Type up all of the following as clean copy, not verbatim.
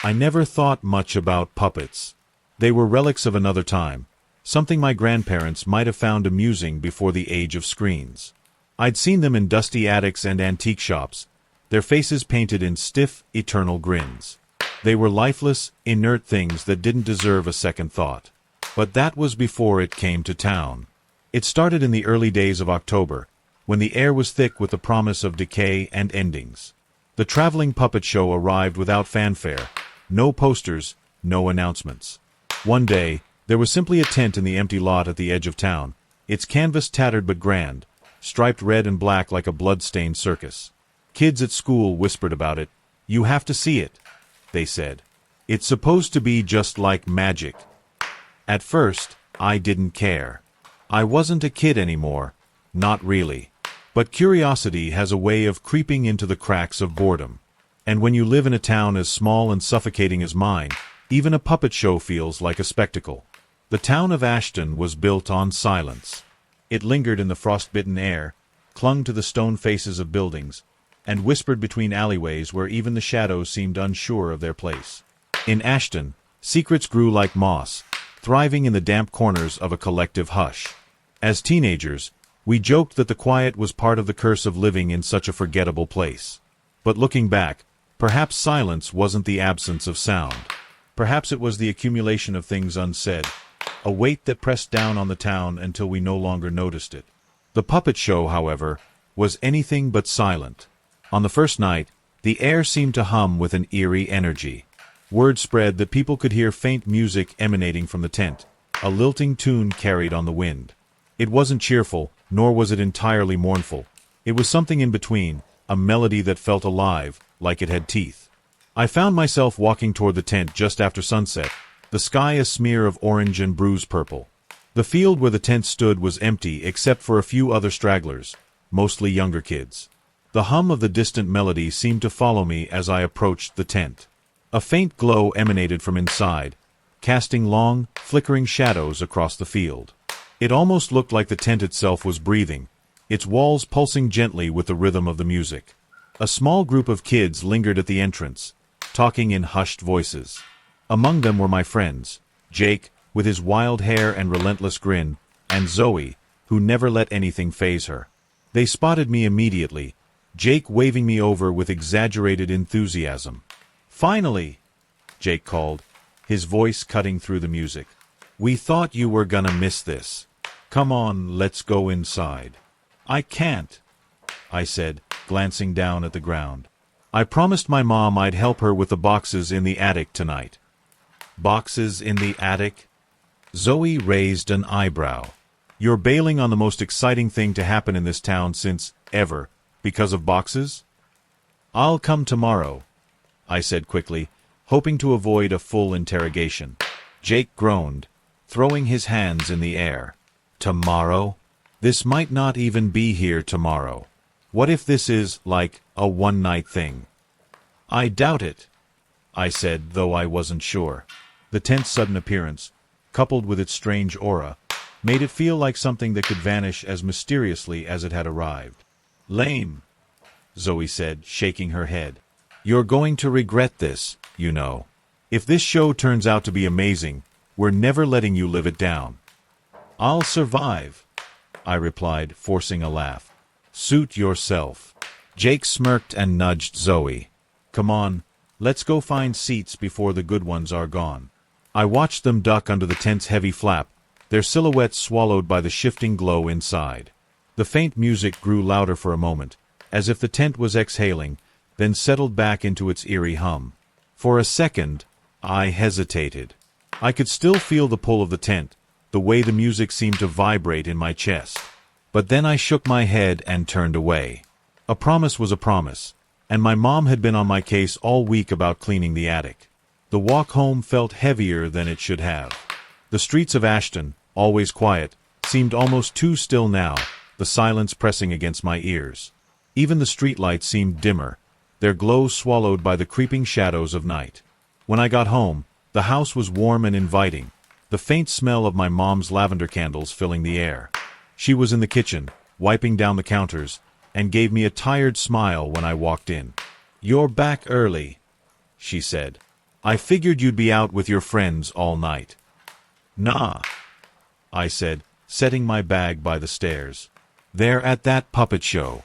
I never thought much about puppets. They were relics of another time, something my grandparents might have found amusing before the age of screens. I'd seen them in dusty attics and antique shops, their faces painted in stiff, eternal grins. They were lifeless, inert things that didn't deserve a second thought. But that was before it came to town. It started in the early days of October, when the air was thick with the promise of decay and endings. The traveling puppet show arrived without fanfare, no posters, no announcements. One day, there was simply a tent in the empty lot at the edge of town, its canvas tattered but grand, striped red and black like a blood-stained circus. Kids at school whispered about it. "You have to see it," they said. "It's supposed to be just like magic." At first, I didn't care. I wasn't a kid anymore, not really. But curiosity has a way of creeping into the cracks of boredom. And when you live in a town as small and suffocating as mine, even a puppet show feels like a spectacle. The town of Ashton was built on silence. It lingered in the frost-bitten air, clung to the stone faces of buildings, and whispered between alleyways where even the shadows seemed unsure of their place. In Ashton, secrets grew like moss, thriving in the damp corners of a collective hush. As teenagers, we joked that the quiet was part of the curse of living in such a forgettable place. But looking back, perhaps silence wasn't the absence of sound. Perhaps it was the accumulation of things unsaid, a weight that pressed down on the town until we no longer noticed it. The puppet show, however, was anything but silent. On the first night, the air seemed to hum with an eerie energy. Word spread that people could hear faint music emanating from the tent, a lilting tune carried on the wind. It wasn't cheerful, nor was it entirely mournful. It was something in between, a melody that felt alive, like it had teeth. I found myself walking toward the tent just after sunset, the sky a smear of orange and bruise purple. The field where the tent stood was empty except for a few other stragglers, mostly younger kids. The hum of the distant melody seemed to follow me as I approached the tent. A faint glow emanated from inside, casting long, flickering shadows across the field. It almost looked like the tent itself was breathing, its walls pulsing gently with the rhythm of the music. A small group of kids lingered at the entrance, talking in hushed voices. Among them were my friends, Jake, with his wild hair and relentless grin, and Zoe, who never let anything faze her. They spotted me immediately, Jake waving me over with exaggerated enthusiasm. "Finally!" Jake called, his voice cutting through the music. "We thought you were gonna miss this. Come on, let's go inside." "I can't," I said, glancing down at the ground. "I promised my mom I'd help her with the boxes in the attic tonight." "Boxes in the attic?" Zoe raised an eyebrow. "You're bailing on the most exciting thing to happen in this town since, ever, because of boxes?" "I'll come tomorrow," I said quickly, hoping to avoid a full interrogation. Jake groaned, throwing his hands in the air. "Tomorrow? This might not even be here tomorrow. What if this is, like, a one-night thing?" "I doubt it," I said, though I wasn't sure. The tent's sudden appearance, coupled with its strange aura, made it feel like something that could vanish as mysteriously as it had arrived. "Lame," Zoe said, shaking her head. "You're going to regret this, you know. If this show turns out to be amazing, we're never letting you live it down." "I'll survive," I replied, forcing a laugh. "Suit yourself." Jake smirked and nudged Zoe. "Come on, let's go find seats before the good ones are gone." I watched them duck under the tent's heavy flap, their silhouettes swallowed by the shifting glow inside. The faint music grew louder for a moment, as if the tent was exhaling, then settled back into its eerie hum. For a second, I hesitated. I could still feel the pull of the tent, the way the music seemed to vibrate in my chest. But then I shook my head and turned away. A promise was a promise, and my mom had been on my case all week about cleaning the attic. The walk home felt heavier than it should have. The streets of Ashton, always quiet, seemed almost too still now, the silence pressing against my ears. Even the streetlights seemed dimmer, their glow swallowed by the creeping shadows of night. When I got home, the house was warm and inviting, the faint smell of my mom's lavender candles filling the air. She was in the kitchen, wiping down the counters, and gave me a tired smile when I walked in. "You're back early," she said. I figured you'd be out with your friends all night. Nah, I said, setting my bag by the stairs. They're at that puppet show.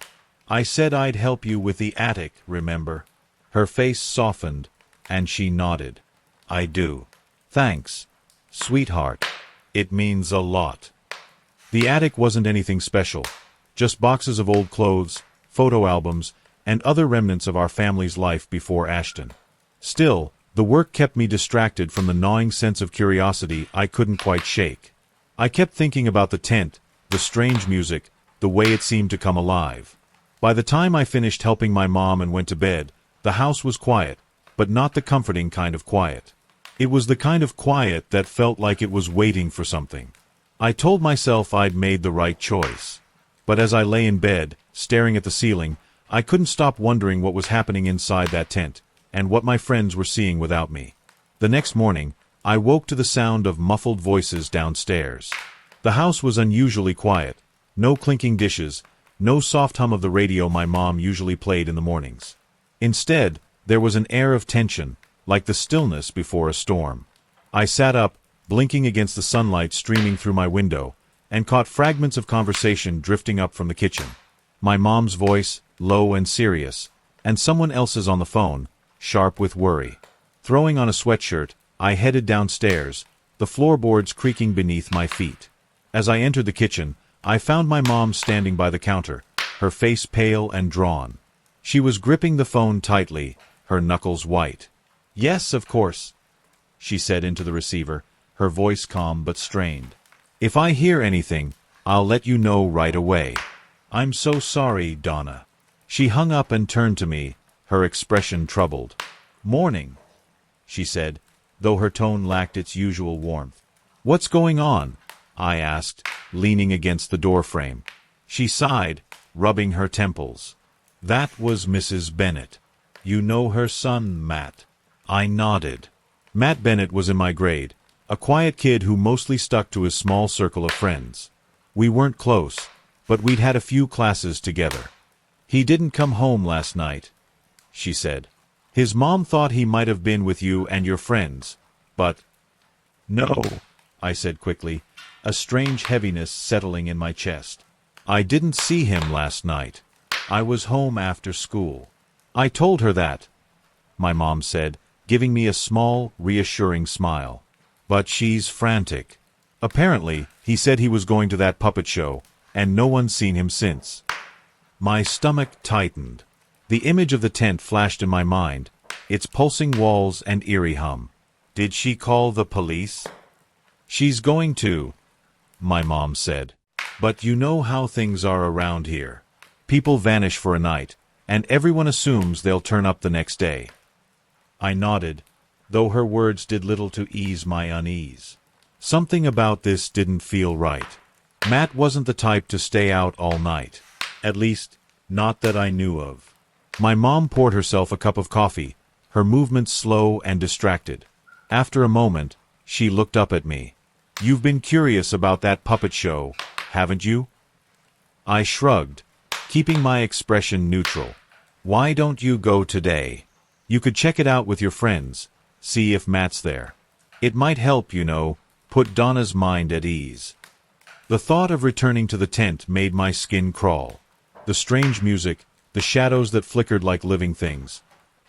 I said I'd help you with the attic, remember? Her face softened, and she nodded. I do. Thanks, sweetheart. It means a lot. The attic wasn't anything special, just boxes of old clothes, photo albums, and other remnants of our family's life before Ashton. Still, the work kept me distracted from the gnawing sense of curiosity I couldn't quite shake. I kept thinking about the tent, the strange music, the way it seemed to come alive. By the time I finished helping my mom and went to bed, the house was quiet, but not the comforting kind of quiet. It was the kind of quiet that felt like it was waiting for something. I told myself I'd made the right choice. But as I lay in bed, staring at the ceiling, I couldn't stop wondering what was happening inside that tent, and what my friends were seeing without me. The next morning, I woke to the sound of muffled voices downstairs. The house was unusually quiet. No clinking dishes, no soft hum of the radio my mom usually played in the mornings. Instead, there was an air of tension, like the stillness before a storm. I sat up, blinking against the sunlight streaming through my window, and caught fragments of conversation drifting up from the kitchen. My mom's voice, low and serious, and someone else's on the phone, sharp with worry. Throwing on a sweatshirt, I headed downstairs, the floorboards creaking beneath my feet. As I entered the kitchen, I found my mom standing by the counter, her face pale and drawn. She was gripping the phone tightly, her knuckles white. "Yes, of course," she said into the receiver, her voice calm but strained. "If I hear anything, I'll let you know right away. I'm so sorry, Donna." She hung up and turned to me, her expression troubled. "Morning," she said, though her tone lacked its usual warmth. "What's going on?" I asked, leaning against the doorframe. She sighed, rubbing her temples. "That was Mrs. Bennett. You know her son, Matt?" I nodded. Matt Bennett was in my grade, a quiet kid who mostly stuck to his small circle of friends. We weren't close, but we'd had a few classes together. "He didn't come home last night," she said. "His mom thought he might have been with you and your friends, but—" "No," I said quickly, a strange heaviness settling in my chest. "I didn't see him last night. I was home after school." I told her that, my mom said, giving me a small, reassuring smile. "But she's frantic. Apparently, he said he was going to that puppet show, and no one's seen him since." My stomach tightened. The image of the tent flashed in my mind, its pulsing walls and eerie hum. "Did she call the police?" "She's going to," my mom said. "But you know how things are around here. People vanish for a night, and everyone assumes they'll turn up the next day." I nodded, though her words did little to ease my unease. Something about this didn't feel right. Matt wasn't the type to stay out all night. At least, not that I knew of. My mom poured herself a cup of coffee, her movements slow and distracted. After a moment, she looked up at me. "You've been curious about that puppet show, haven't you?" I shrugged, keeping my expression neutral. "Why don't you go today? You could check it out with your friends, see if Matt's there. It might help, you know, put Donna's mind at ease." The thought of returning to the tent made my skin crawl. The strange music, the shadows that flickered like living things.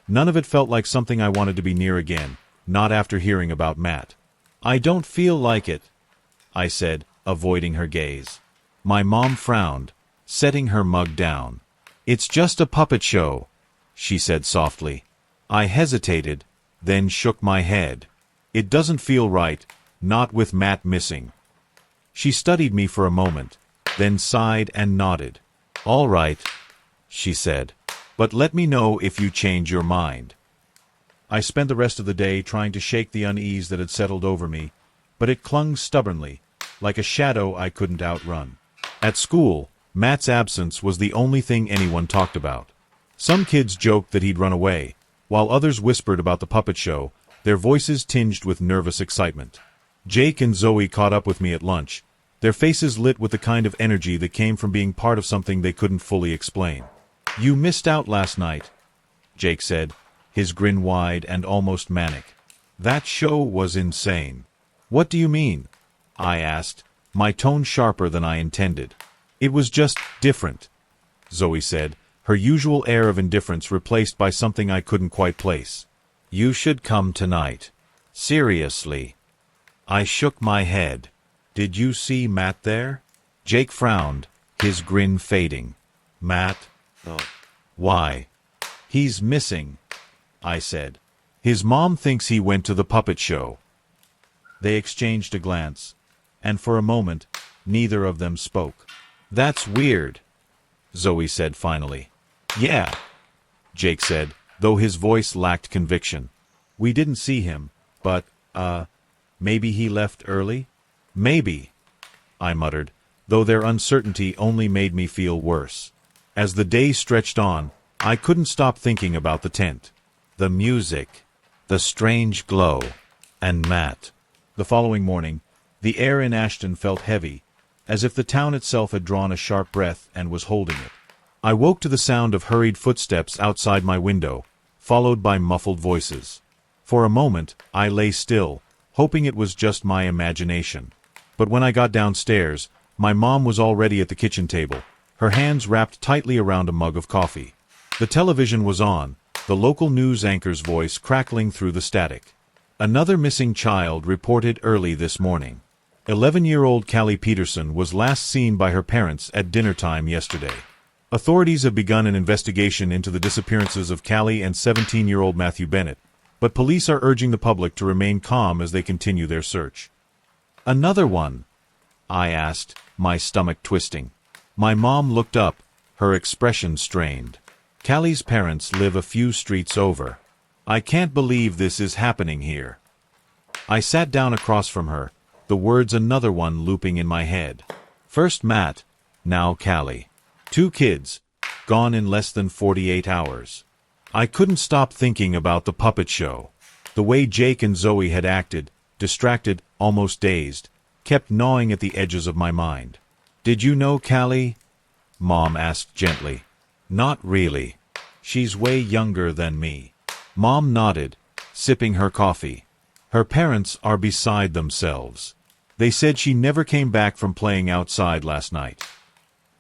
None of it felt like something I wanted to be near again, not after hearing about Matt. "I don't feel like it," I said, avoiding her gaze. My mom frowned, setting her mug down. "It's just a puppet show," she said softly. I hesitated, then shook my head. "It doesn't feel right, not with Matt missing." She studied me for a moment, then sighed and nodded. "All right," she said, "but let me know if you change your mind." I spent the rest of the day trying to shake the unease that had settled over me, but it clung stubbornly, like a shadow I couldn't outrun. At school, Matt's absence was the only thing anyone talked about. Some kids joked that he'd run away, while others whispered about the puppet show, their voices tinged with nervous excitement. Jake and Zoe caught up with me at lunch, their faces lit with the kind of energy that came from being part of something they couldn't fully explain. "You missed out last night," Jake said, his grin wide and almost manic. That show was insane. What do you mean? I asked, my tone sharper than I intended. It was just different, Zoe said, her usual air of indifference replaced by something I couldn't quite place. You should come tonight. Seriously. I shook my head. Did you see Matt there? Jake frowned, his grin fading. Matt? Oh. Why? He's missing, I said. His mom thinks he went to the puppet show. They exchanged a glance, and for a moment, neither of them spoke. That's weird, Zoe said finally. Yeah, Jake said, though his voice lacked conviction. We didn't see him, but, maybe he left early? Maybe, I muttered, though their uncertainty only made me feel worse. As the day stretched on, I couldn't stop thinking about the tent, the music, the strange glow, and Matt. The following morning, the air in Ashton felt heavy, as if the town itself had drawn a sharp breath and was holding it. I woke to the sound of hurried footsteps outside my window, followed by muffled voices. For a moment, I lay still, hoping it was just my imagination. But when I got downstairs, my mom was already at the kitchen table, her hands wrapped tightly around a mug of coffee. The television was on, the local news anchor's voice crackling through the static. Another missing child reported early this morning. 11-year-old Callie Peterson was last seen by her parents at dinner time yesterday. Authorities have begun an investigation into the disappearances of Callie and 17-year-old Matthew Bennett, but police are urging the public to remain calm as they continue their search. Another one? I asked, my stomach twisting. My mom looked up, her expression strained. Callie's parents live a few streets over. I can't believe this is happening here. I sat down across from her, the words another one looping in my head. First Matt, now Callie. 2 kids, gone in less than 48 hours. I couldn't stop thinking about the puppet show. The way Jake and Zoe had acted, distracted, almost dazed, kept gnawing at the edges of my mind. Did you know Callie? Mom asked gently. Not really. She's way younger than me. Mom nodded, sipping her coffee. Her parents are beside themselves. They said she never came back from playing outside last night.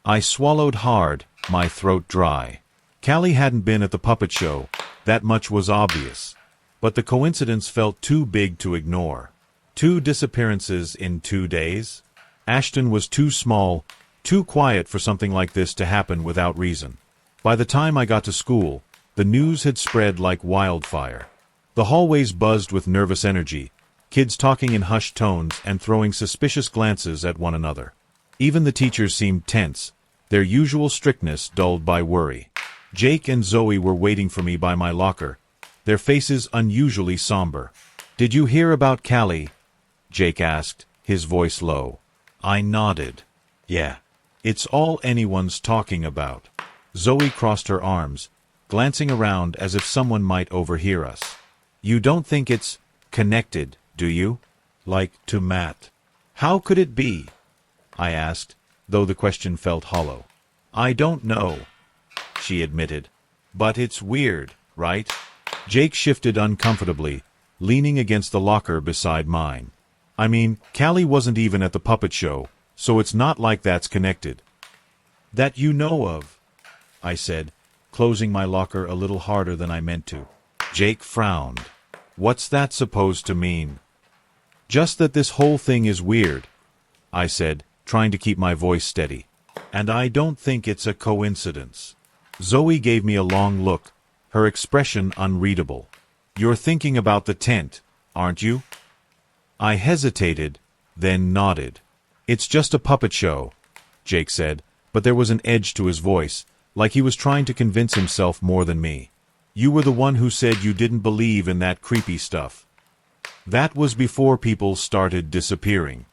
I swallowed hard, my throat dry. Callie hadn't been at the puppet show, that much was obvious. But the coincidence felt too big to ignore. 2 disappearances in 2 days? Ashton was too small, too quiet for something like this to happen without reason. By the time I got to school, the news had spread like wildfire. The hallways buzzed with nervous energy, kids talking in hushed tones and throwing suspicious glances at one another. Even the teachers seemed tense, their usual strictness dulled by worry. Jake and Zoe were waiting for me by my locker, their faces unusually somber. Did you hear about Callie? Jake asked, his voice low. I nodded. Yeah. It's all anyone's talking about. Zoe crossed her arms, glancing around as if someone might overhear us. You don't think it's connected, do you? Like to Matt? How could it be? I asked, though the question felt hollow. I don't know, she admitted. But it's weird, right? Jake shifted uncomfortably, leaning against the locker beside mine. I mean, Callie wasn't even at the puppet show, so it's not like that's connected. That you know of, I said, closing my locker a little harder than I meant to. Jake frowned. What's that supposed to mean? Just that this whole thing is weird, I said, trying to keep my voice steady. And I don't think it's a coincidence. Zoe gave me a long look, her expression unreadable. You're thinking about the tent, aren't you? I hesitated, then nodded. It's just a puppet show, Jake said, but there was an edge to his voice, like he was trying to convince himself more than me. You were the one who said you didn't believe in that creepy stuff. That was before people started disappearing.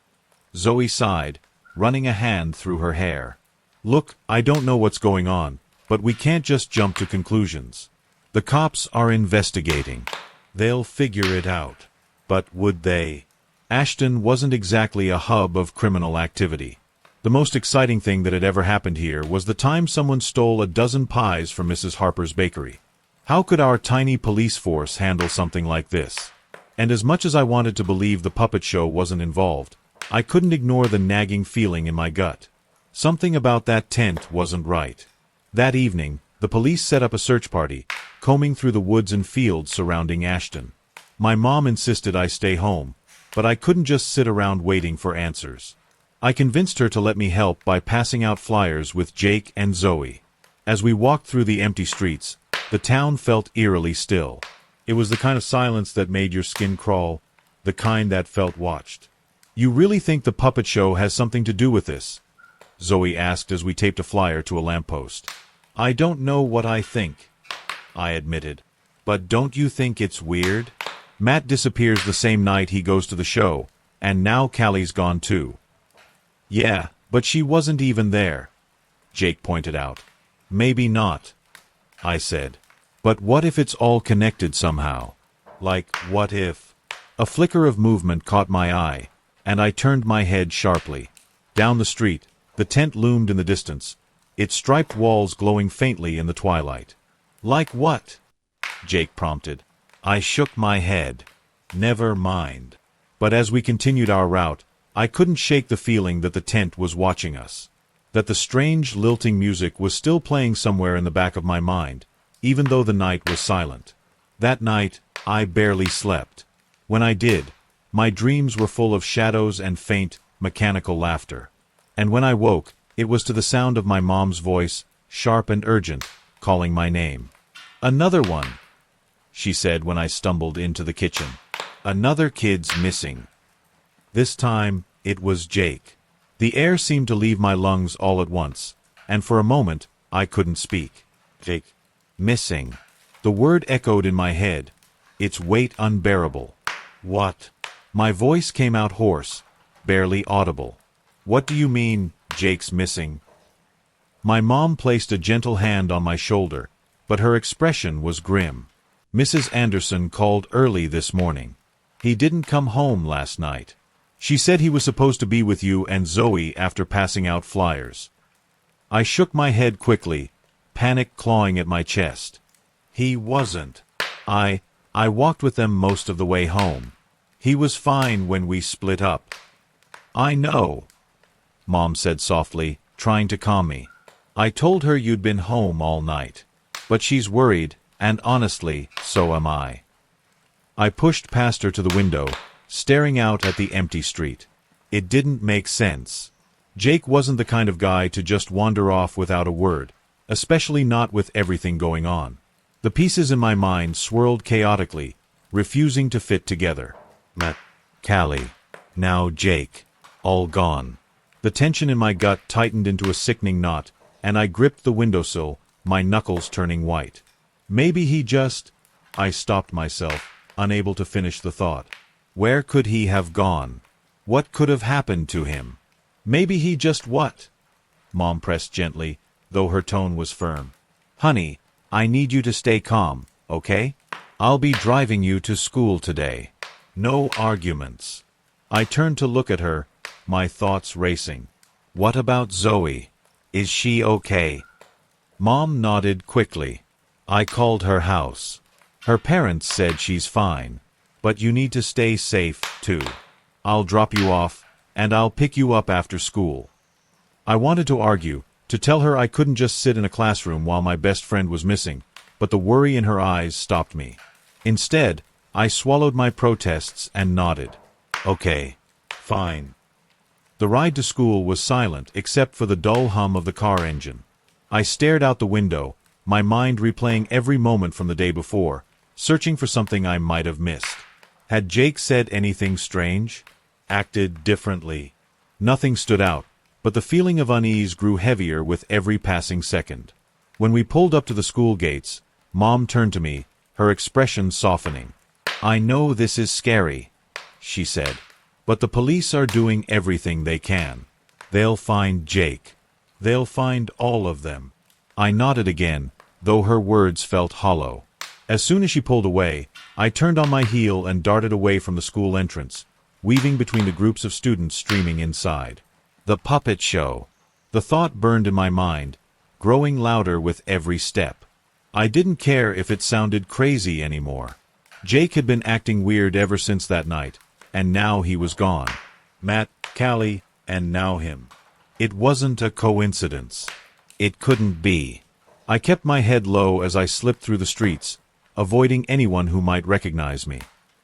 Zoe sighed, running a hand through her hair. Look, I don't know what's going on, but we can't just jump to conclusions. The cops are investigating. They'll figure it out. But would they? Ashton wasn't exactly a hub of criminal activity. The most exciting thing that had ever happened here was the time someone stole a dozen pies from Mrs. Harper's bakery. How could our tiny police force handle something like this? And as much as I wanted to believe the puppet show wasn't involved, I couldn't ignore the nagging feeling in my gut. Something about that tent wasn't right. That evening, the police set up a search party, combing through the woods and fields surrounding Ashton. My mom insisted I stay home, but I couldn't just sit around waiting for answers. I convinced her to let me help by passing out flyers with Jake and Zoe. As we walked through the empty streets, the town felt eerily still. It was the kind of silence that made your skin crawl, the kind that felt watched. "You really think the puppet show has something to do with this?" Zoe asked as we taped a flyer to a lamppost. "I don't know what I think," I admitted. "But don't you think it's weird? Matt disappears the same night he goes to the show, and now Callie's gone too." "Yeah, but she wasn't even there," Jake pointed out. "Maybe not," I said. "But what if it's all connected somehow? Like, what if—" A flicker of movement caught my eye, and I turned my head sharply. Down the street, the tent loomed in the distance, its striped walls glowing faintly in the twilight. "Like what?" Jake prompted. I shook my head. "Never mind." But as we continued our route, I couldn't shake the feeling that the tent was watching us. That the strange, lilting music was still playing somewhere in the back of my mind, even though the night was silent. That night, I barely slept. When I did, my dreams were full of shadows and faint, mechanical laughter. And when I woke, it was to the sound of my mom's voice, sharp and urgent, calling my name. "Another one," she said when I stumbled into the kitchen. "Another kid's missing." This time, it was Jake. The air seemed to leave my lungs all at once, and for a moment, I couldn't speak. "Jake. Missing." The word echoed in my head, its weight unbearable. "What?" My voice came out hoarse, barely audible. "What do you mean, Jake's missing?" My mom placed a gentle hand on my shoulder, but her expression was grim. "Mrs. Anderson called early this morning. He didn't come home last night. She said he was supposed to be with you and Zoe after passing out flyers." I shook my head quickly, panic clawing at my chest. "He wasn't. I walked with them most of the way home. He was fine when we split up." "I know," Mom said softly, trying to calm me. "I told her you'd been home all night. But she's worried, and honestly, so am I." I pushed past her to the window, staring out at the empty street. It didn't make sense. Jake wasn't the kind of guy to just wander off without a word, especially not with everything going on. The pieces in my mind swirled chaotically, refusing to fit together. Matt, Callie, now Jake, all gone. The tension in my gut tightened into a sickening knot, and I gripped the windowsill, my knuckles turning white. Maybe he just... I stopped myself, unable to finish the thought. Where could he have gone? What could have happened to him? Maybe he just what? Mom pressed gently, though her tone was firm. "Honey, I need you to stay calm, okay? I'll be driving you to school today. No arguments." I turned to look at her, my thoughts racing. What about Zoe? Is she okay? Mom nodded quickly. "I called her house. Her parents said she's fine. But you need to stay safe, too. I'll drop you off, and I'll pick you up after school." I wanted to argue, to tell her I couldn't just sit in a classroom while my best friend was missing, but the worry in her eyes stopped me. Instead, I swallowed my protests and nodded. "Okay, fine." The ride to school was silent except for the dull hum of the car engine. I stared out the window, my mind replaying every moment from the day before, searching for something I might have missed. Had Jake said anything strange? Acted differently? Nothing stood out, but the feeling of unease grew heavier with every passing second. When we pulled up to the school gates, Mom turned to me, her expression softening. "I know this is scary," she said, "but the police are doing everything they can. They'll find Jake. They'll find all of them." I nodded again, though her words felt hollow. As soon as she pulled away, I turned on my heel and darted away from the school entrance, weaving between the groups of students streaming inside. The puppet show. The thought burned in my mind, growing louder with every step. I didn't care if it sounded crazy anymore. Jake had been acting weird ever since that night, and now he was gone. Matt, Callie, and now him. It wasn't a coincidence. It couldn't be. I kept my head low as I slipped through the streets, avoiding anyone who might recognize me.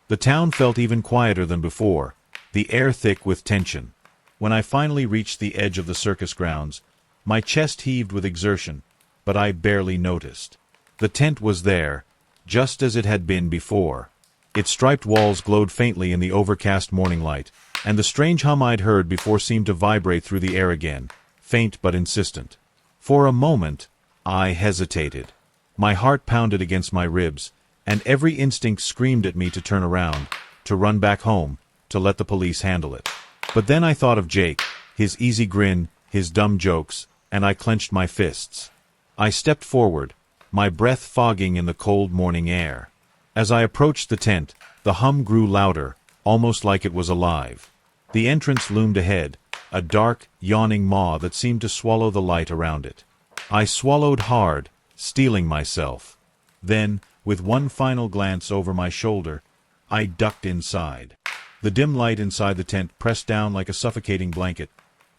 The town felt even quieter than before, the air thick with tension. When I finally reached the edge of the circus grounds, my chest heaved with exertion, but I barely noticed. The tent was there, just as it had been before. Its striped walls glowed faintly in the overcast morning light, and the strange hum I'd heard before seemed to vibrate through the air again, faint but insistent. For a moment, I hesitated. My heart pounded against my ribs, and every instinct screamed at me to turn around, to run back home, to let the police handle it. But then I thought of Jake, his easy grin, his dumb jokes, and I clenched my fists. I stepped forward, my breath fogging in the cold morning air. As I approached the tent, the hum grew louder, almost like it was alive. The entrance loomed ahead, a dark, yawning maw that seemed to swallow the light around it. I swallowed hard, steeling myself. Then, with one final glance over my shoulder, I ducked inside. The dim light inside the tent pressed down like a suffocating blanket,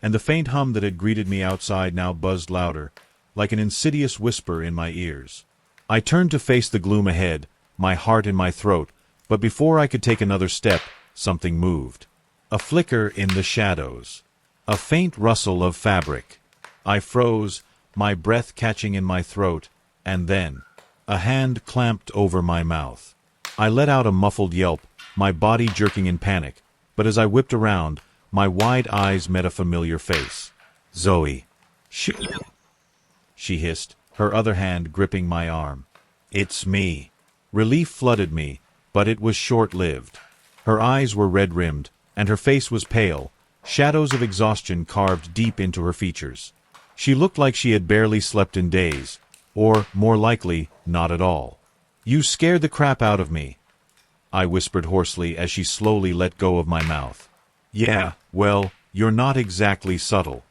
and the faint hum that had greeted me outside now buzzed louder, like an insidious whisper in my ears. I turned to face the gloom ahead, my heart in my throat, but before I could take another step, something moved. A flicker in the shadows. A faint rustle of fabric. I froze, my breath catching in my throat, and then a hand clamped over my mouth. I let out a muffled yelp, my body jerking in panic, but as I whipped around, my wide eyes met a familiar face. Zoe. She hissed, her other hand gripping my arm. It's me. Relief flooded me, but it was short-lived. Her eyes were red-rimmed, and her face was pale, shadows of exhaustion carved deep into her features. She looked like she had barely slept in days, or, more likely, not at all. You scared the crap out of me, I whispered hoarsely as she slowly let go of my mouth. Yeah, well, you're not exactly subtle.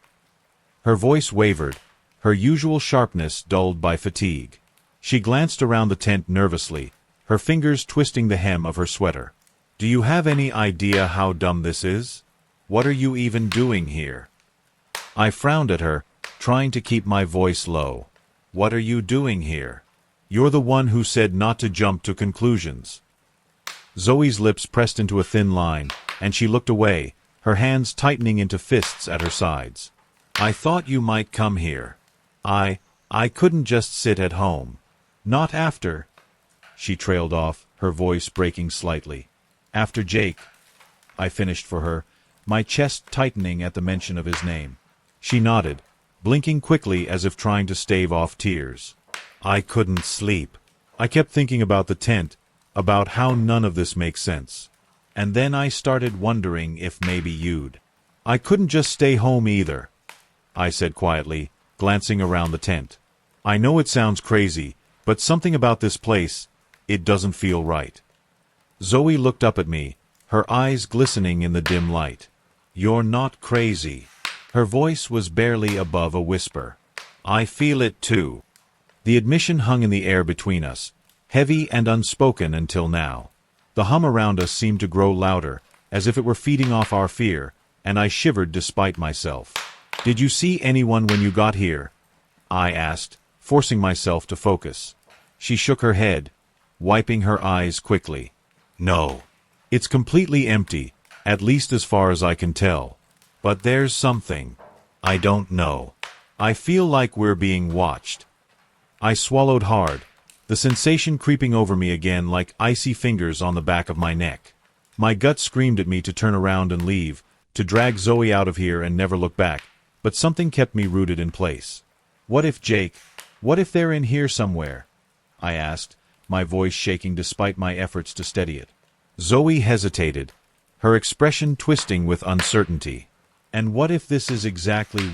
Her voice wavered, her usual sharpness dulled by fatigue. She glanced around the tent nervously, her fingers twisting the hem of her sweater. Do you have any idea how dumb this is? What are you even doing here? I frowned at her, trying to keep my voice low. What are you doing here? You're the one who said not to jump to conclusions. Zoe's lips pressed into a thin line, and she looked away, her hands tightening into fists at her sides. I thought you might come here. I couldn't just sit at home. Not after. She trailed off, her voice breaking slightly. After Jake, I finished for her, my chest tightening at the mention of his name. She nodded, blinking quickly as if trying to stave off tears. I couldn't sleep. I kept thinking about the tent, about how none of this makes sense. And then I started wondering if maybe you'd. I couldn't just stay home either, I said quietly, glancing around the tent. I know it sounds crazy, but something about this place, it doesn't feel right. Zoe looked up at me, her eyes glistening in the dim light. You're not crazy. Her voice was barely above a whisper. I feel it too. The admission hung in the air between us, heavy and unspoken until now. The hum around us seemed to grow louder, as if it were feeding off our fear, and I shivered despite myself. Did you see anyone when you got here? I asked, forcing myself to focus. She shook her head, wiping her eyes quickly. No. It's completely empty, at least as far as I can tell. But there's something. I don't know. I feel like we're being watched. I swallowed hard, the sensation creeping over me again like icy fingers on the back of my neck. My gut screamed at me to turn around and leave, to drag Zoe out of here and never look back, but something kept me rooted in place. What if they're in here somewhere? I asked, my voice shaking despite my efforts to steady it. Zoe hesitated, her expression twisting with uncertainty. And what if this is exactly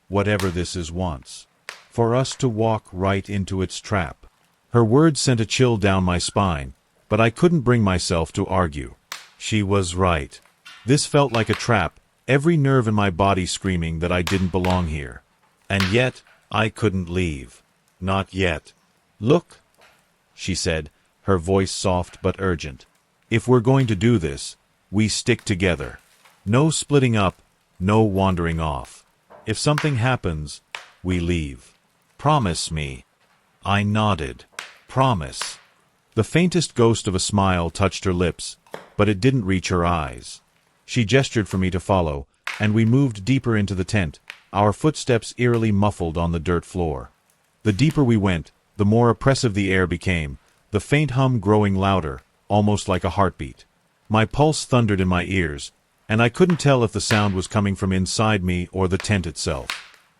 whatever this is wants? For us to walk right into its trap. Her words sent a chill down my spine, but I couldn't bring myself to argue. She was right. This felt like a trap, every nerve in my body screaming that I didn't belong here. And yet, I couldn't leave. Not yet. Look, she said, her voice soft but urgent. "If we're going to do this, we stick together. No splitting up, no wandering off. If something happens, we leave. Promise me." I nodded. "Promise." The faintest ghost of a smile touched her lips, but it didn't reach her eyes. She gestured for me to follow, and we moved deeper into the tent, our footsteps eerily muffled on the dirt floor. The deeper we went, the more oppressive the air became, the faint hum growing louder, almost like a heartbeat. My pulse thundered in my ears, and I couldn't tell if the sound was coming from inside me or the tent itself.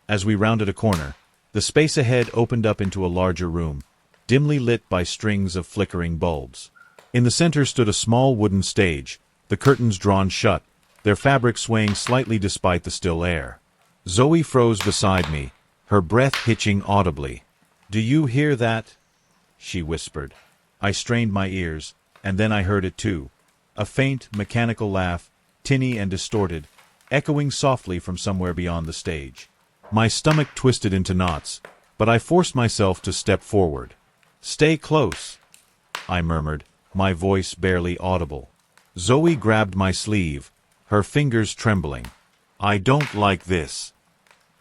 As we rounded a corner, the space ahead opened up into a larger room, dimly lit by strings of flickering bulbs. In the center stood a small wooden stage, the curtains drawn shut, their fabric swaying slightly despite the still air. Zoe froze beside me, her breath hitching audibly. "Do you hear that?" she whispered. I strained my ears, and then I heard it too. A faint, mechanical laugh, tinny and distorted, echoing softly from somewhere beyond the stage. My stomach twisted into knots, but I forced myself to step forward. "Stay close," I murmured, my voice barely audible. Zoe grabbed my sleeve, her fingers trembling. "I don't like this."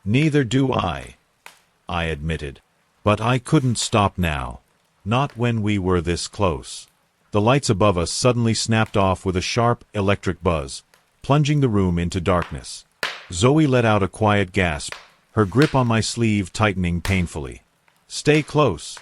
"Neither do I," I admitted. But I couldn't stop now. Not when we were this close. The lights above us suddenly snapped off with a sharp, electric buzz, plunging the room into darkness. Zoe let out a quiet gasp, her grip on my sleeve tightening painfully. "Stay close,"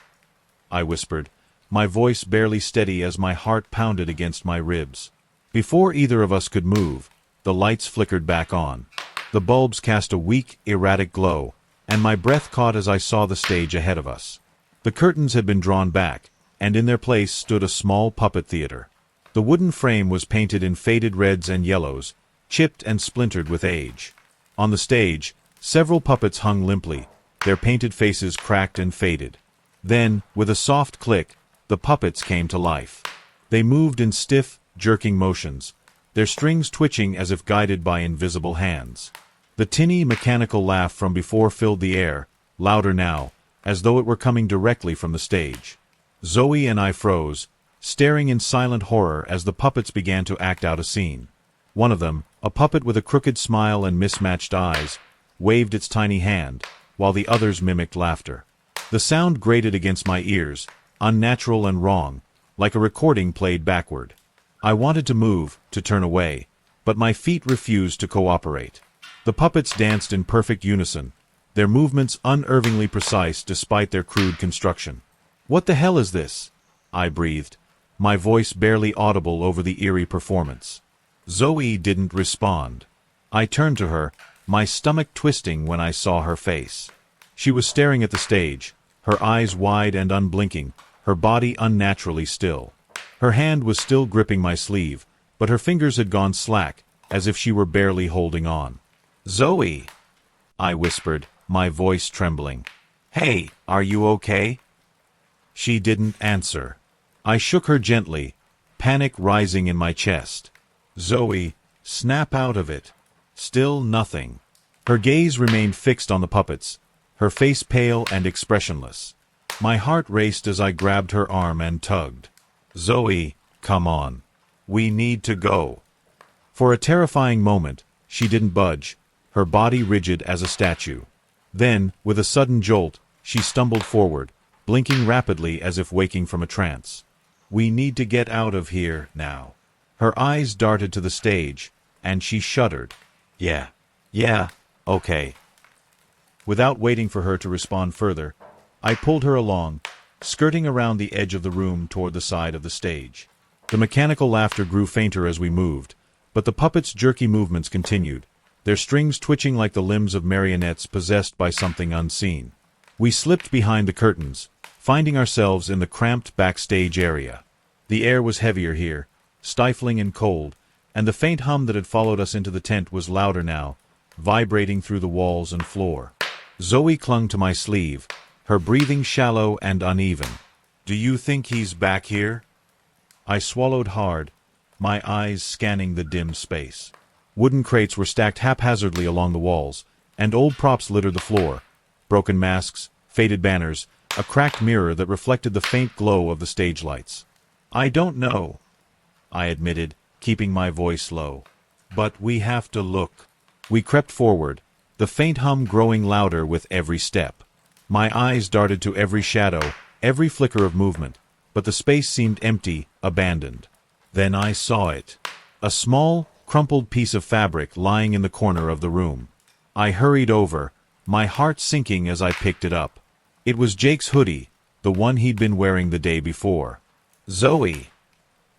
I whispered, my voice barely steady as my heart pounded against my ribs. Before either of us could move, the lights flickered back on. The bulbs cast a weak, erratic glow, and my breath caught as I saw the stage ahead of us. The curtains had been drawn back, and in their place stood a small puppet theater. The wooden frame was painted in faded reds and yellows, chipped and splintered with age. On the stage, several puppets hung limply, their painted faces cracked and faded. Then, with a soft click, the puppets came to life. They moved in stiff, jerking motions, their strings twitching as if guided by invisible hands. The tinny, mechanical laugh from before filled the air, louder now, as though it were coming directly from the stage. Zoe and I froze, staring in silent horror as the puppets began to act out a scene. One of them, a puppet with a crooked smile and mismatched eyes, waved its tiny hand, while the others mimicked laughter. The sound grated against my ears, unnatural and wrong, like a recording played backward. I wanted to move, to turn away, but my feet refused to cooperate. The puppets danced in perfect unison, their movements unervingly precise despite their crude construction. "What the hell is this?" I breathed, my voice barely audible over the eerie performance. Zoe didn't respond. I turned to her, my stomach twisting when I saw her face. She was staring at the stage, her eyes wide and unblinking, her body unnaturally still. Her hand was still gripping my sleeve, but her fingers had gone slack, as if she were barely holding on. "Zoe," I whispered, my voice trembling. "Hey, are you okay?" She didn't answer. I shook her gently, panic rising in my chest. "Zoe, snap out of it." Still nothing. Her gaze remained fixed on the puppets, her face pale and expressionless. My heart raced as I grabbed her arm and tugged. "Zoe, come on. We need to go." For a terrifying moment, she didn't budge, her body rigid as a statue. Then, with a sudden jolt, she stumbled forward, blinking rapidly as if waking from a trance. "We need to get out of here, now." Her eyes darted to the stage, and she shuddered. Yeah, okay." Without waiting for her to respond further, I pulled her along, skirting around the edge of the room toward the side of the stage. The mechanical laughter grew fainter as we moved, but the puppets' jerky movements continued, their strings twitching like the limbs of marionettes possessed by something unseen. We slipped behind the curtains, finding ourselves in the cramped backstage area. The air was heavier here, stifling and cold, and the faint hum that had followed us into the tent was louder now, vibrating through the walls and floor. Zoe clung to my sleeve, her breathing shallow and uneven. "Do you think he's back here?" I swallowed hard, my eyes scanning the dim space. Wooden crates were stacked haphazardly along the walls, and old props littered the floor. Broken masks, faded banners, a cracked mirror that reflected the faint glow of the stage lights. I don't know, I admitted, keeping my voice low. But we have to look. We crept forward, the faint hum growing louder with every step. My eyes darted to every shadow, every flicker of movement, but the space seemed empty, abandoned. Then I saw it. A small, crumpled piece of fabric lying in the corner of the room. I hurried over, my heart sinking as I picked it up. It was Jake's hoodie, the one he'd been wearing the day before. "Zoe,"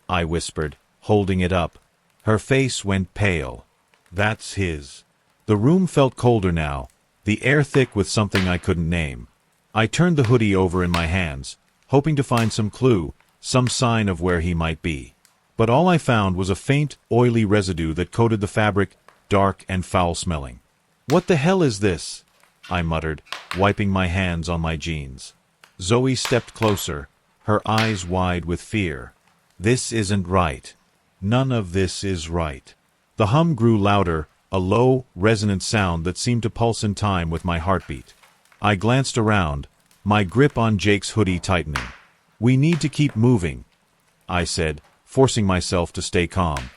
I whispered, holding it up. Her face went pale. "That's his." The room felt colder now, the air thick with something I couldn't name. I turned the hoodie over in my hands, hoping to find some clue, some sign of where he might be. But all I found was a faint, oily residue that coated the fabric, dark and foul-smelling. "What the hell is this?" I muttered, wiping my hands on my jeans. Zoe stepped closer, her eyes wide with fear. "This isn't right. None of this is right." The hum grew louder, a low, resonant sound that seemed to pulse in time with my heartbeat. I glanced around, my grip on Jake's hoodie tightening. "We need to keep moving," I said, forcing myself to stay calm.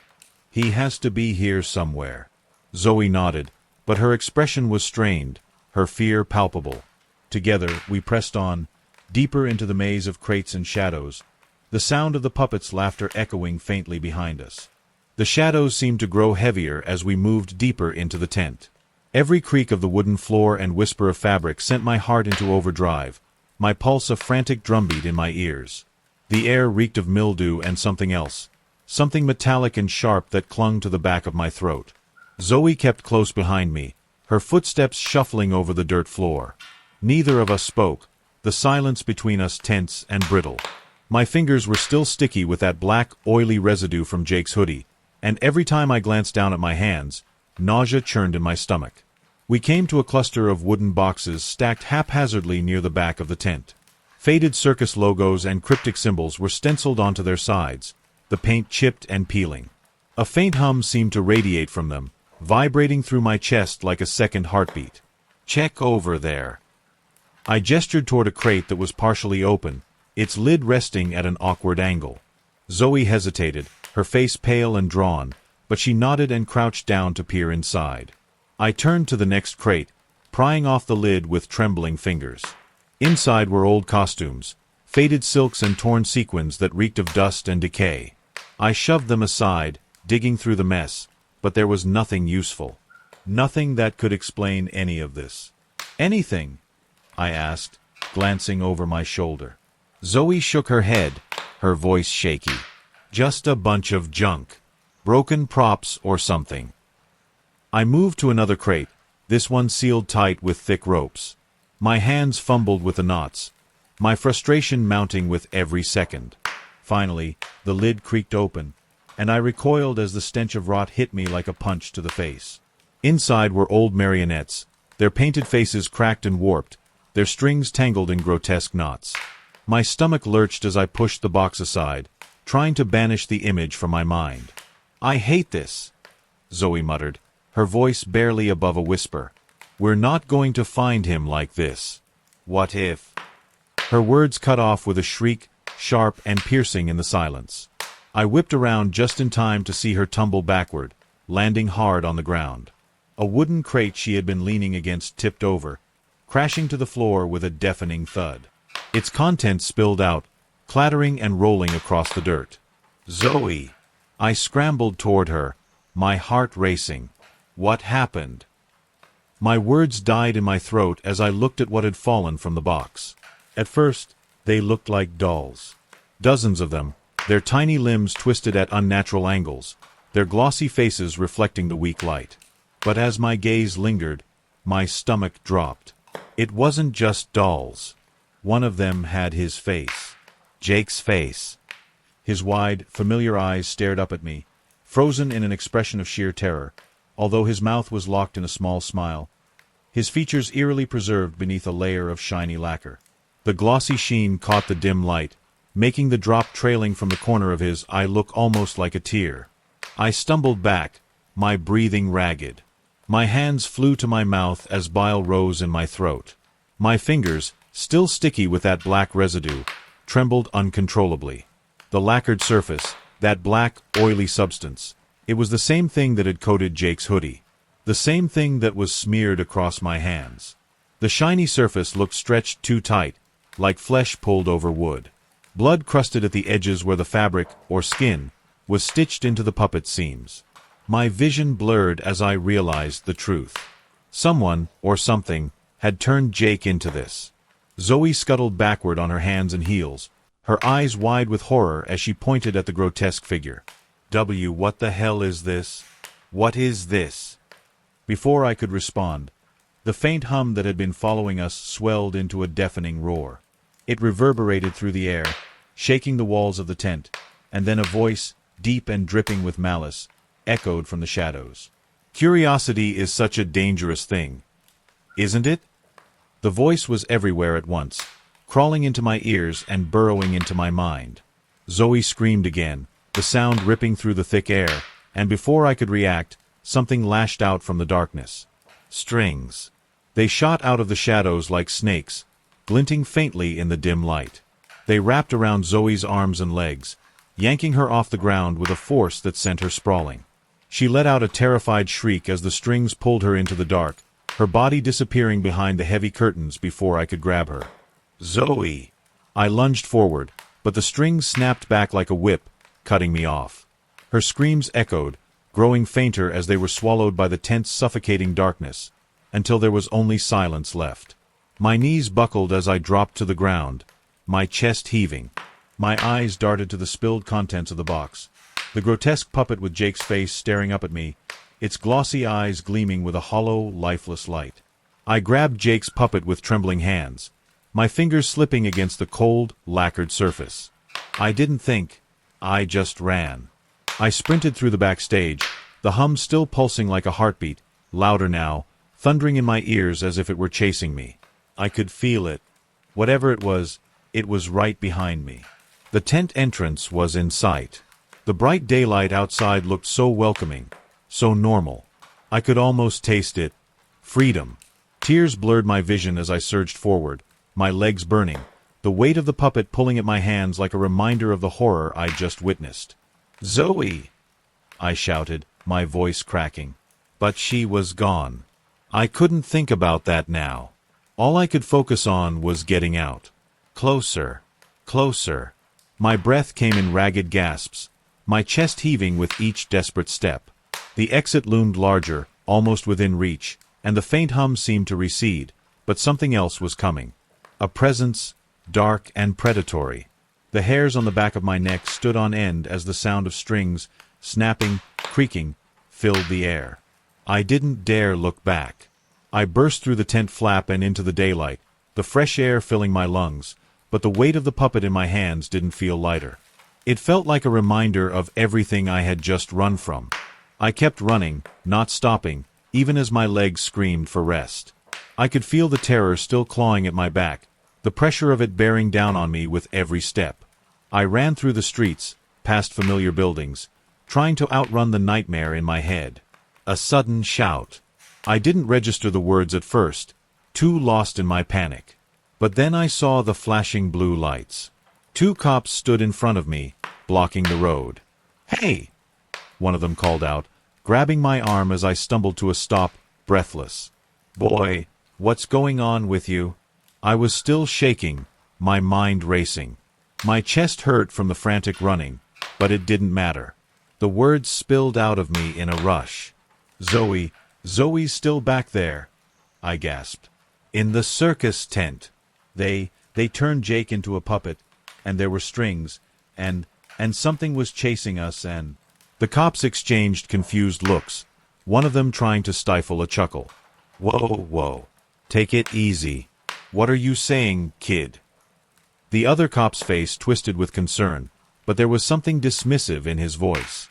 "He has to be here somewhere." Zoe nodded, but her expression was strained, her fear palpable. Together, we pressed on, deeper into the maze of crates and shadows, the sound of the puppets' laughter echoing faintly behind us. The shadows seemed to grow heavier as we moved deeper into the tent. Every creak of the wooden floor and whisper of fabric sent my heart into overdrive, my pulse a frantic drumbeat in my ears. The air reeked of mildew and something else, something metallic and sharp that clung to the back of my throat. Zoe kept close behind me, her footsteps shuffling over the dirt floor. Neither of us spoke, the silence between us tense and brittle. My fingers were still sticky with that black, oily residue from Jake's hoodie, and every time I glanced down at my hands, nausea churned in my stomach. We came to a cluster of wooden boxes stacked haphazardly near the back of the tent. Faded circus logos and cryptic symbols were stenciled onto their sides, the paint chipped and peeling. A faint hum seemed to radiate from them, vibrating through my chest like a second heartbeat. "Check over there." I gestured toward a crate that was partially open, its lid resting at an awkward angle. Zoe hesitated, her face pale and drawn, but she nodded and crouched down to peer inside. I turned to the next crate, prying off the lid with trembling fingers. Inside were old costumes, faded silks and torn sequins that reeked of dust and decay. I shoved them aside, digging through the mess, but there was nothing useful. Nothing that could explain any of this. "Anything?" I asked, glancing over my shoulder. Zoe shook her head, her voice shaky. "Just a bunch of junk. Broken props or something." I moved to another crate, this one sealed tight with thick ropes. My hands fumbled with the knots, my frustration mounting with every second. Finally, the lid creaked open, and I recoiled as the stench of rot hit me like a punch to the face. Inside were old marionettes, their painted faces cracked and warped, their strings tangled in grotesque knots. My stomach lurched as I pushed the box aside, trying to banish the image from my mind. "I hate this," Zoe muttered, her voice barely above a whisper. "We're not going to find him like this. What if—" Her words cut off with a shriek, sharp and piercing in the silence. I whipped around just in time to see her tumble backward, landing hard on the ground. A wooden crate she had been leaning against tipped over, crashing to the floor with a deafening thud. Its contents spilled out, clattering and rolling across the dirt. "Zoe!" I scrambled toward her, my heart racing. "What happened?" My words died in my throat as I looked at what had fallen from the box. At first, they looked like dolls. Dozens of them, their tiny limbs twisted at unnatural angles, their glossy faces reflecting the weak light. But as my gaze lingered, my stomach dropped. It wasn't just dolls. One of them had his face. Jake's face. His wide, familiar eyes stared up at me, frozen in an expression of sheer terror, although his mouth was locked in a small smile, his features eerily preserved beneath a layer of shiny lacquer. The glossy sheen caught the dim light, making the drop trailing from the corner of his eye look almost like a tear. I stumbled back, my breathing ragged. My hands flew to my mouth as bile rose in my throat. My fingers, still sticky with that black residue, trembled uncontrollably. The lacquered surface, that black, oily substance. It was the same thing that had coated Jake's hoodie. The same thing that was smeared across my hands. The shiny surface looked stretched too tight, like flesh pulled over wood. Blood crusted at the edges where the fabric, or skin, was stitched into the puppet's seams. My vision blurred as I realized the truth. Someone, or something, had turned Jake into this. Zoe scuttled backward on her hands and heels, her eyes wide with horror as she pointed at the grotesque figure. What the hell is this? What is this? Before I could respond, the faint hum that had been following us swelled into a deafening roar. It reverberated through the air, shaking the walls of the tent, and then a voice, deep and dripping with malice, echoed from the shadows. Curiosity is such a dangerous thing, isn't it? The voice was everywhere at once, crawling into my ears and burrowing into my mind. Zoe screamed again, the sound ripping through the thick air, and before I could react, something lashed out from the darkness. Strings. They shot out of the shadows like snakes, glinting faintly in the dim light. They wrapped around Zoe's arms and legs, yanking her off the ground with a force that sent her sprawling. She let out a terrified shriek as the strings pulled her into the dark, her body disappearing behind the heavy curtains before I could grab her. Zoe! I lunged forward, but the strings snapped back like a whip, cutting me off. Her screams echoed, growing fainter as they were swallowed by the tense, suffocating darkness, until there was only silence left. My knees buckled as I dropped to the ground, my chest heaving. My eyes darted to the spilled contents of the box. The grotesque puppet with Jake's face staring up at me, its glossy eyes gleaming with a hollow, lifeless light. I grabbed Jake's puppet with trembling hands, my fingers slipping against the cold, lacquered surface. I didn't think. I just ran. I sprinted through the backstage, the hum still pulsing like a heartbeat, louder now, thundering in my ears as if it were chasing me. I could feel it. Whatever it was right behind me. The tent entrance was in sight. The bright daylight outside looked so welcoming, so normal. I could almost taste it. Freedom. Tears blurred my vision as I surged forward, my legs burning, the weight of the puppet pulling at my hands like a reminder of the horror I'd just witnessed. Zoe! I shouted, my voice cracking. But she was gone. I couldn't think about that now. All I could focus on was getting out. Closer. Closer. My breath came in ragged gasps, my chest heaving with each desperate step. The exit loomed larger, almost within reach, and the faint hum seemed to recede, but something else was coming. A presence, dark and predatory. The hairs on the back of my neck stood on end as the sound of strings, snapping, creaking, filled the air. I didn't dare look back. I burst through the tent flap and into the daylight, the fresh air filling my lungs, but the weight of the puppet in my hands didn't feel lighter. It felt like a reminder of everything I had just run from. I kept running, not stopping, even as my legs screamed for rest. I could feel the terror still clawing at my back, the pressure of it bearing down on me with every step. I ran through the streets, past familiar buildings, trying to outrun the nightmare in my head. A sudden shout. I didn't register the words at first, too lost in my panic. But then I saw the flashing blue lights. 2 cops stood in front of me, blocking the road. "Hey!" one of them called out, grabbing my arm as I stumbled to a stop, breathless. "Boy, what's going on with you?" I was still shaking, my mind racing. My chest hurt from the frantic running, but it didn't matter. The words spilled out of me in a rush. Zoe's still back there," I gasped. "In the circus tent. They turned Jake into a puppet, and there were strings, and something was chasing us and—" The cops exchanged confused looks, one of them trying to stifle a chuckle. Whoa. Take it easy. What are you saying, kid?" The other cop's face twisted with concern, but there was something dismissive in his voice.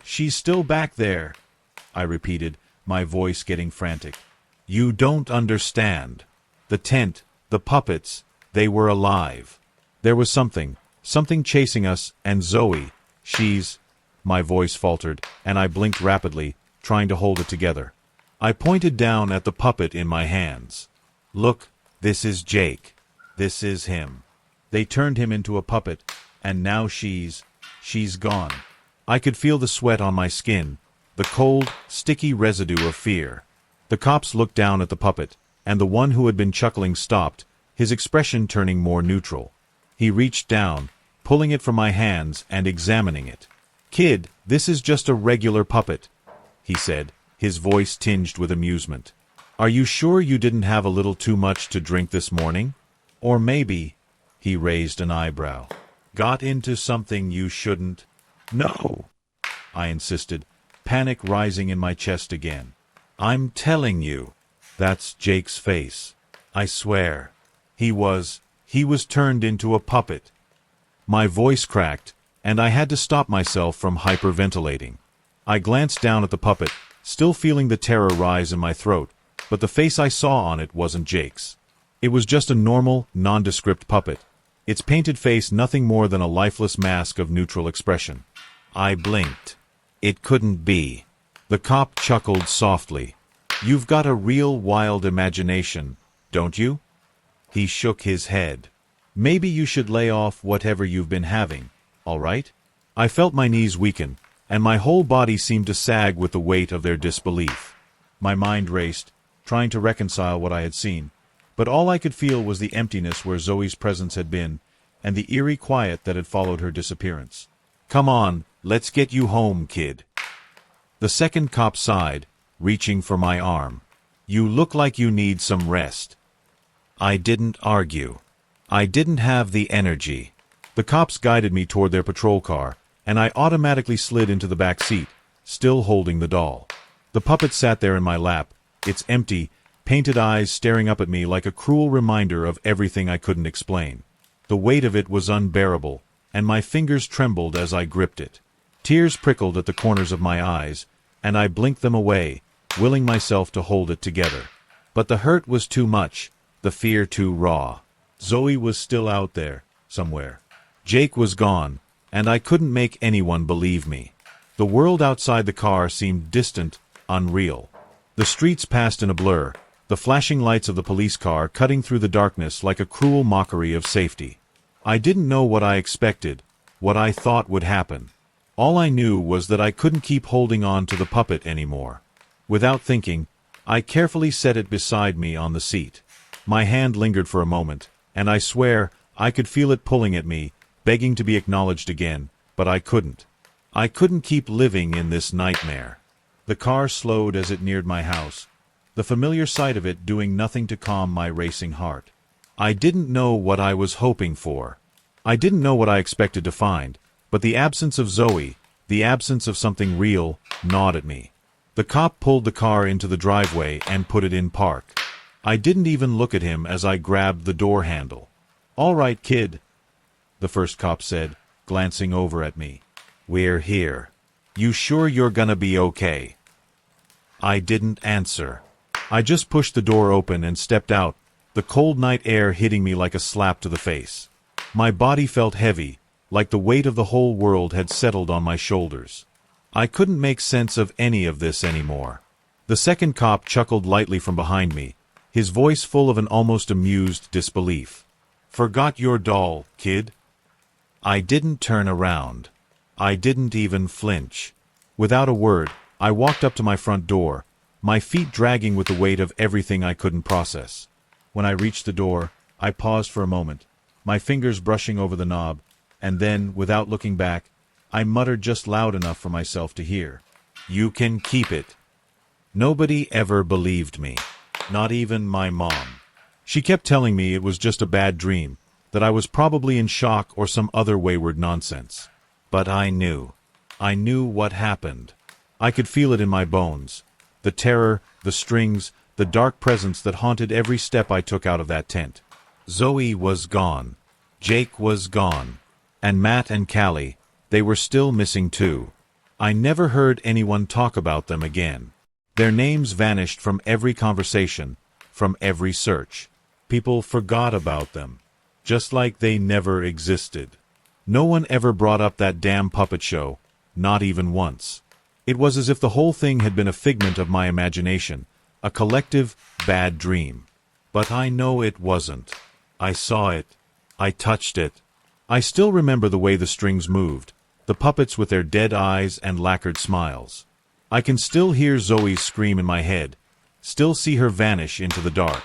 She's still back there," I repeated, my voice getting frantic. "You don't understand. The tent, the puppets, they were alive. There was something chasing us, and Zoe, she's—" My voice faltered, and I blinked rapidly, trying to hold it together. I pointed down at the puppet in my hands. "Look, this is Jake. This is him. They turned him into a puppet, And now she's gone. I could feel the sweat on my skin, the cold, sticky residue of fear. The cops looked down at the puppet, and the one who had been chuckling stopped, his expression turning more neutral. He reached down, pulling it from my hands and examining it. "Kid, this is just a regular puppet," he said, his voice tinged with amusement. "Are you sure you didn't have a little too much to drink this morning? Or maybe," he raised an eyebrow, "got into something you shouldn't?" "No," I insisted, panic rising in my chest again. "I'm telling you, that's Jake's face. I swear. He was turned into a puppet." My voice cracked, and I had to stop myself from hyperventilating. I glanced down at the puppet, still feeling the terror rise in my throat, but the face I saw on it wasn't Jake's. It was just a normal, nondescript puppet, its painted face nothing more than a lifeless mask of neutral expression. I blinked. It couldn't be. The cop chuckled softly. "You've got a real wild imagination, don't you?" He shook his head. "Maybe you should lay off whatever you've been having, all right?" I felt my knees weaken, and my whole body seemed to sag with the weight of their disbelief. My mind raced, trying to reconcile what I had seen, but all I could feel was the emptiness where Zoe's presence had been, and the eerie quiet that had followed her disappearance. "Come on, let's get you home, kid." The second cop sighed, reaching for my arm. "You look like you need some rest." I didn't argue. I didn't have the energy. The cops guided me toward their patrol car, and I automatically slid into the back seat, still holding the doll. The puppet sat there in my lap, its empty, painted eyes staring up at me like a cruel reminder of everything I couldn't explain. The weight of it was unbearable, and my fingers trembled as I gripped it. Tears prickled at the corners of my eyes, and I blinked them away, willing myself to hold it together. But the hurt was too much, the fear too raw. Zoe was still out there, somewhere. Jake was gone, and I couldn't make anyone believe me. The world outside the car seemed distant, unreal. The streets passed in a blur, the flashing lights of the police car cutting through the darkness like a cruel mockery of safety. I didn't know what I expected, what I thought would happen. All I knew was that I couldn't keep holding on to the puppet anymore. Without thinking, I carefully set it beside me on the seat. My hand lingered for a moment, and I swear I could feel it pulling at me, begging to be acknowledged again, but I couldn't. I couldn't keep living in this nightmare. The car slowed as it neared my house, the familiar sight of it doing nothing to calm my racing heart. I didn't know what I was hoping for. I didn't know what I expected to find, but the absence of Zoe, the absence of something real, gnawed at me. The cop pulled the car into the driveway and put it in park. I didn't even look at him as I grabbed the door handle. "All right, kid," the first cop said, glancing over at me. "We're here. You sure you're gonna be okay?" I didn't answer. I just pushed the door open and stepped out, the cold night air hitting me like a slap to the face. My body felt heavy, like the weight of the whole world had settled on my shoulders. I couldn't make sense of any of this anymore. The second cop chuckled lightly from behind me, his voice full of an almost amused disbelief. "Forgot your doll, kid?" I didn't turn around. I didn't even flinch. Without a word, I walked up to my front door, my feet dragging with the weight of everything I couldn't process. When I reached the door, I paused for a moment, my fingers brushing over the knob, and then, without looking back, I muttered just loud enough for myself to hear. "You can keep it." Nobody ever believed me. Not even my mom. She kept telling me it was just a bad dream, that I was probably in shock or some other wayward nonsense. But I knew. I knew what happened. I could feel it in my bones. The terror, the strings, the dark presence that haunted every step I took out of that tent. Zoe was gone. Jake was gone. And Matt and Callie, they were still missing too. I never heard anyone talk about them again. Their names vanished from every conversation, from every search. People forgot about them, just like they never existed. No one ever brought up that damn puppet show, not even once. It was as if the whole thing had been a figment of my imagination, a collective, bad dream. But I know it wasn't. I saw it. I touched it. I still remember the way the strings moved, the puppets with their dead eyes and lacquered smiles. I can still hear Zoe's scream in my head, still see her vanish into the dark.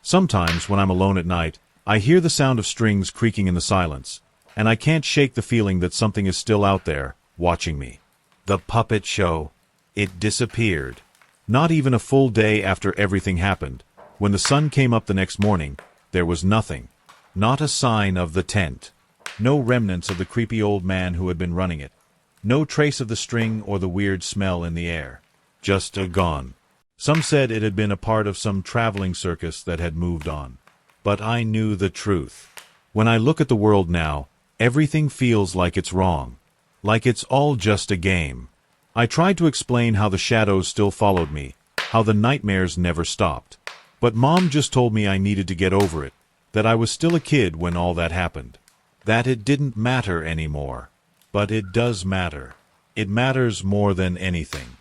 Sometimes, when I'm alone at night, I hear the sound of strings creaking in the silence, and I can't shake the feeling that something is still out there, watching me. The puppet show. It disappeared. Not even a full day after everything happened. When the sun came up the next morning, there was nothing. Not a sign of the tent. No remnants of the creepy old man who had been running it. No trace of the string or the weird smell in the air. Just gone. Some said it had been a part of some traveling circus that had moved on. But I knew the truth. When I look at the world now, everything feels like it's wrong. Like it's all just a game. I tried to explain how the shadows still followed me, how the nightmares never stopped. But Mom just told me I needed to get over it, that I was still a kid when all that happened. That it didn't matter anymore. But it does matter. It matters more than anything.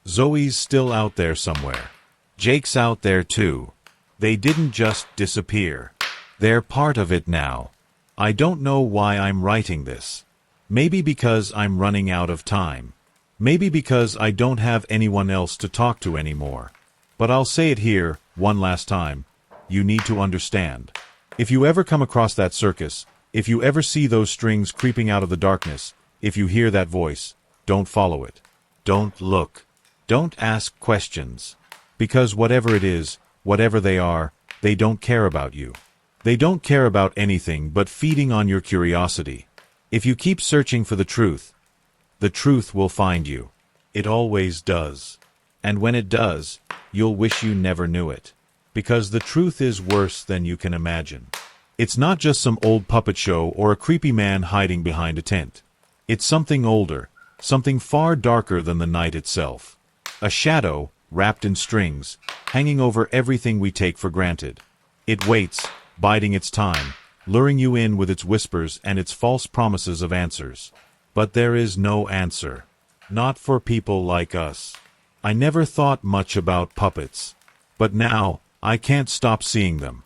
Zoe's still out there somewhere. Jake's out there too. They didn't just disappear. They're part of it now. I don't know why I'm writing this. Maybe because I'm running out of time. Maybe because I don't have anyone else to talk to anymore. But I'll say it here, one last time. You need to understand. If you ever come across that circus, if you ever see those strings creeping out of the darkness, if you hear that voice, don't follow it. Don't look. Don't ask questions. Because whatever it is, whatever they are, they don't care about you. They don't care about anything but feeding on your curiosity. If you keep searching for the truth will find you. It always does. And when it does, you'll wish you never knew it. Because the truth is worse than you can imagine. It's not just some old puppet show or a creepy man hiding behind a tent. It's something older, something far darker than the night itself. A shadow, wrapped in strings, hanging over everything we take for granted. It waits, biding its time, luring you in with its whispers and its false promises of answers. But there is no answer. Not for people like us. I never thought much about puppets. But now, I can't stop seeing them.